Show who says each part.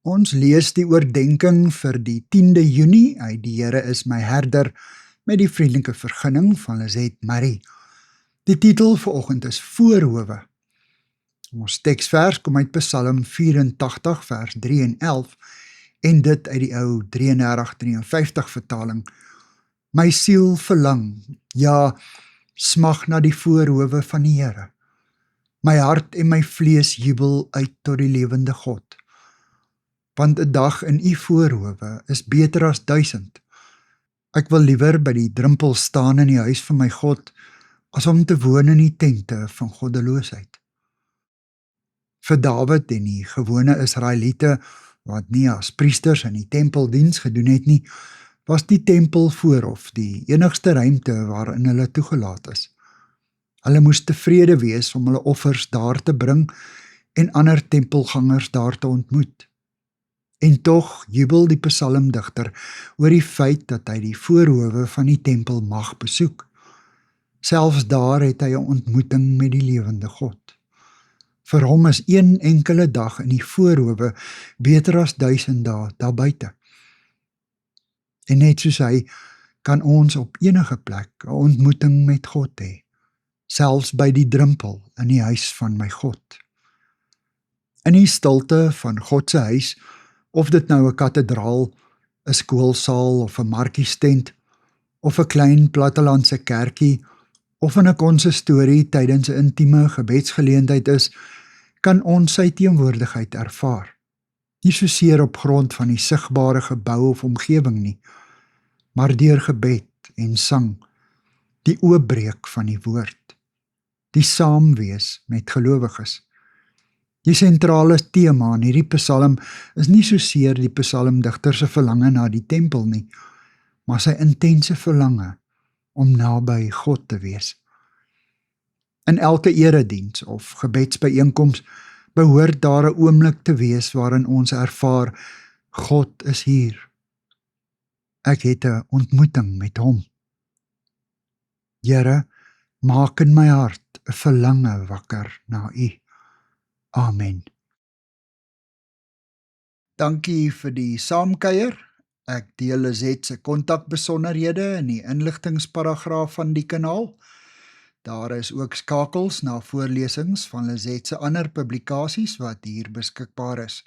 Speaker 1: Ons lees die oordenking vir die 10de Junie uit Die Here is my herder met die vriendelike vergunning van Lizet Marie. Die titel vanoggend is Voorhowe. Ons teksvers kom uit Psalm 84 vers 3 en 11 en dit uit die ou 33-53 vertaling. My siel verlang, ja, smag na die voorhowe van die Here. My hart en my vlees jubel uit tot die lewende God. Want 'n dag in u voorhowe is beter as 1000. Ek wil liewer by die drempel staan in die huis van my God, as om te woon in die tente van goddeloosheid. Vir Dawid en die gewone Israeliete, wat nie as priesters in die tempeldiens gedoen het nie, was die tempelvoorhof die enigste ruimte waarin hulle toegelaat is. Hulle moes tevrede wees om hulle offers daar te bring en ander tempelgangers daar te ontmoet. En tog jubel die psalmdigter oor die feit dat hy die voorhowe van die tempel mag besoek. Selfs daar het hy 'n ontmoeting met die lewende God. Vir hom is een enkele dag in die voorhowe beter as 1000 dae daar buite. En net soos hy, kan ons op enige plek 'n ontmoeting met God hê, selfs by die drempel in die huis van my God. In die stilte van God se huis, of dit nou 'n kathedraal, 'n skoolsaal of 'n markiestent, of 'n klein plattelandse kerkie, of in 'n konsistorie tydens 'n intieme gebedsgeleentheid is, kan ons sy teenwoordigheid ervaar. Nie soseer op grond van die sigbare gebou of omgewing nie, maar deur gebed en sang, die oopbreek van die woord, die saamwees met gelowiges. Die sentrale tema in hierdie psalm is nie soseer die psalmdigter se verlange na die tempel nie, maar sy intense verlange om naby God te wees. In elke erediens of gebedsbyeenkoms behoort daar 'n oomblik te wees waarin ons ervaar, God is hier. Ek het 'n ontmoeting met hom. Here, maak in my hart 'n verlange wakker na U. Amen. Dankie vir die saamkuier. Ek deel Lizet se kontakbesonderhede in die inligtingsparagraaf van die kanaal. Daar is ook skakels na voorlesings van Lizet se ander publikasies wat hier beskikbaar is.